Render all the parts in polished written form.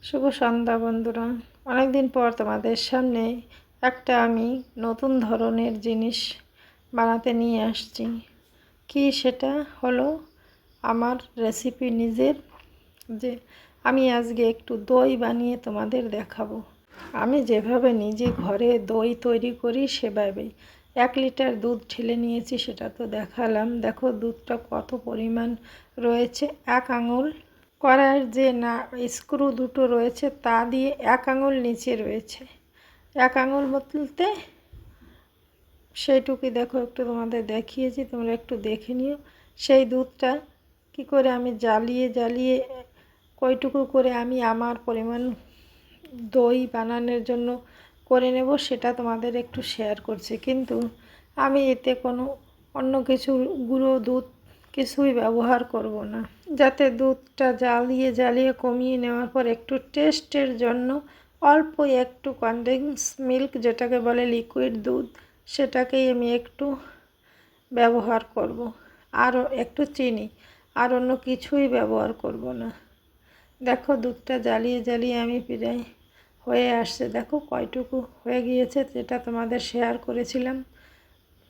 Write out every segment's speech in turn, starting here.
শুভ সন্ধ্যা বন্ধুরা। অনেক দিন পর তোমাদের সামনে একটা আমি নতুন ধরনের জিনিস বানাতে নিয়ে আসছি। কি সেটা হলো আমার রেসিপি নিজের, যে আমি আজকে একটু দই বানিয়ে তোমাদের দেখাবো। আমি যেভাবে নিজে ঘরে দই তৈরি করি সেভাবেই 1 লিটার দুধ ঢেলে নিয়েছি, সেটা তো দেখালাম। দেখো দুধটা কত পরিমাণ রয়েছে। 1 আঙুল কড়াইয়ের যে না স্ক্রু দুটো রয়েছে তা দিয়ে 1 আঙুল নিচে রয়েছে। 1 আঙুল বলতে সেইটুকুই দেখো, একটু তোমাদের দেখিয়েছি, তোমরা একটু দেখে নিও। সেই দুধটা কি করে আমি জ্বালিয়ে কয়টুকু করে আমি আমার পরিমাণ দই বানানোর জন্য করে নেব সেটা তোমাদের একটু শেয়ার করছি। কিন্তু আমি এতে কোনো অন্য কিছু গুঁড়ো দুধ কিছুই ব্যবহার করব না, যাতে দুধটা জ্বালিয়ে কমিয়ে নেওয়ার পর একটু টেস্টের জন্য অল্প একটু কনডেন্স মিল্ক, যেটাকে বলে লিকুইড দুধ, সেটাকেই আমি একটু ব্যবহার করব। আরও একটু চিনি, আর অন্য কিছুই ব্যবহার করব না। দেখো দুধটা জ্বালিয়ে আমি প্রায় হয়ে আসছে। দেখো কয়টুকু হয়ে গিয়েছে, যেটা তোমাদের শেয়ার করেছিলাম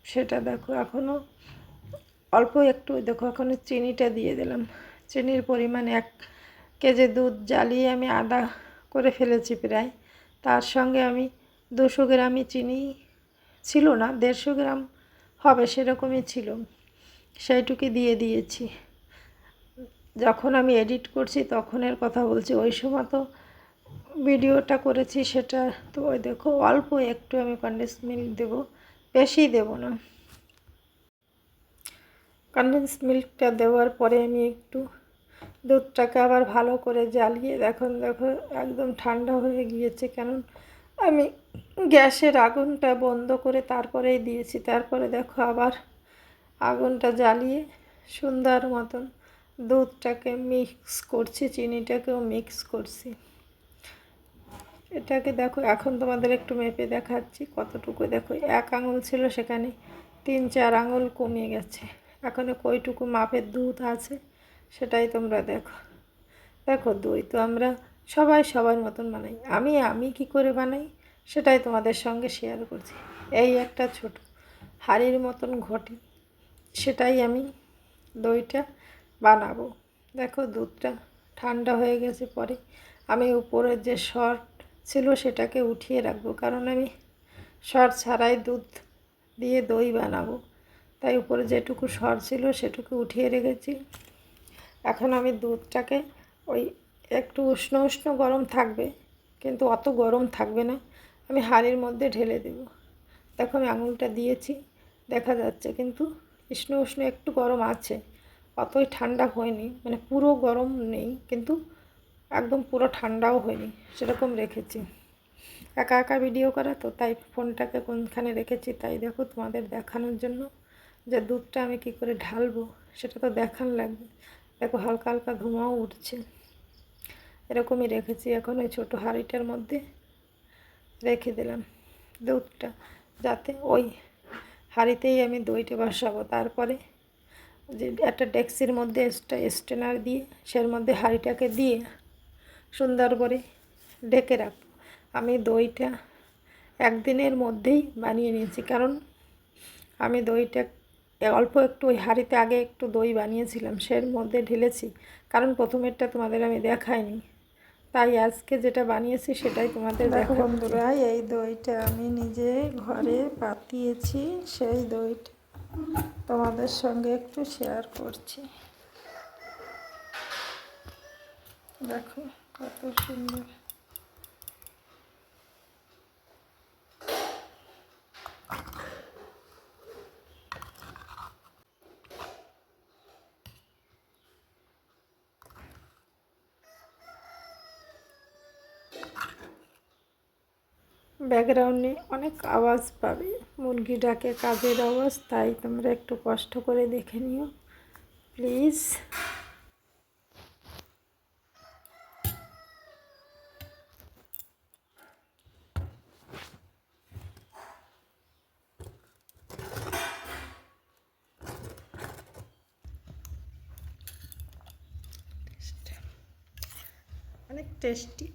সেটা দেখো। এখনও অল্প একটু দেখো, এখনও চিনিটা দিয়ে দিলাম। চিনির পরিমাণ 1 কেজি দুধ জ্বালিয়ে আমি আধা করে ফেলেছি প্রায়। তার সঙ্গে আমি 200 গ্রামই চিনি ছিল না, 150 গ্রাম হবে সেরকমই ছিল, সেইটুকুই দিয়ে দিয়েছি। যখন আমি এডিট করছি তখনের কথা বলছি, ওই সময় তো ভিডিওটা করেছি সেটা তো ওই দেখো অল্প একটু আমি কনডেন্স মিল্ক দেবো, বেশি দেব না। কনডেন্স মিল্কটা দেওয়ার পরে আমি একটু দুধটাকে আবার ভালো করে জ্বালিয়ে দেখো একদম ঠান্ডা হয়ে গিয়েছে, কারণ আমি গ্যাসের আগুনটা বন্ধ করে তারপরেই দিয়েছি। তারপরে দেখো আবার আগুনটা জ্বালিয়ে সুন্দর মতন দুধটাকে মিক্স করছি, চিনিটাকেও মিক্স করছি। এটাকে দেখো এখন তোমাদের একটু মেপে দেখাচ্ছি কতটুকু। দেখো 1 আঙুল ছিল, সেখানে 3-4 আঙুল কমিয়ে গেছে। এখনও কয়টুকু মাপের দুধ আছে সেটাই তোমরা দেখো। দেখো দই তো আমরা সবাই সবার মতন বানাই, আমি কি করে বানাই সেটাই তোমাদের সঙ্গে শেয়ার করছি। এই একটা ছোট হাঁড়ির মতন ঘটি, সেটাই আমি দইটা বানাবো। দেখো দুধটা ঠান্ডা হয়ে গেছে, পরে আমি উপরের যে শর্ট ছিল সেটাকে উঠিয়ে রাখবো, কারণ আমি শর্ট ছাড়াই দুধ দিয়ে দই বানাবো। তাই উপরে যেটুকু শর্ট ছিল সেটুকু উঠিয়ে রেখেছি। এখন আমি দুধটাকে ওই একটু উষ্ণ উষ্ণ গরম থাকবে, কিন্তু অত গরম থাকবে না, আমি হাঁড়ির মধ্যে ঢেলে দেব। দেখো আমি আঙুলটা দিয়েছি, দেখা যাচ্ছে, কিন্তু উষ্ণ উষ্ণ একটু গরম আছে, অতই ঠান্ডা হয়নি, মানে পুরো গরম নেই কিন্তু একদম পুরো ঠান্ডাও হয়নি, সেরকম রেখেছি। একা একা ভিডিও করা তো, তাই ফোনটাকে কোনখানে রেখেছি, তাই দেখো তোমাদের দেখানোর জন্য যে দুধটা আমি কি করে ঢালবো সেটা তো দেখান লাগবে। দেখো হালকা হালকা ধোঁয়াও উঠছে, এরকমই রেখেছি। এখন ওই ছোটো হাঁড়িটার মধ্যে রেখে দিলাম দুধটা, যাতে ওই হাঁড়িতেই আমি দইটা বসাবো। তারপরে যে একটা ডেক্সির মধ্যে স্টেনার দিয়ে সের মধ্যে হাঁড়িটাকে দিয়ে সুন্দর করে ঢেকে রাখবো। আমি দইটা 1 দিনের মধ্যেই বানিয়ে নিয়েছি, কারণ আমি দইটা অল্প একটু ওই হাঁড়িতে আগে একটু দই বানিয়েছিলাম, সের মধ্যে ঢেলেছি, কারণ প্রথমেরটা তোমাদের আমি দেখাইনি, তাই আজকে যেটা বানিয়েছি সেটাই তোমাদের দেখো। বন্ধুরা এই দইটা আমি নিজে ঘরে পাতিয়েছি, সেই দইটা তোমাদের সঙ্গে একটু শেয়ার করছি। দেখো কত সুন্দর। ব্যাকগ্রাউন্ডে অনেক আওয়াজ পাবে, মুরগি ডাকে, কাজের আওয়াজ, তাই তোমরা একটু কষ্ট করে দেখে নিও প্লিজ। অনেক টেস্টি।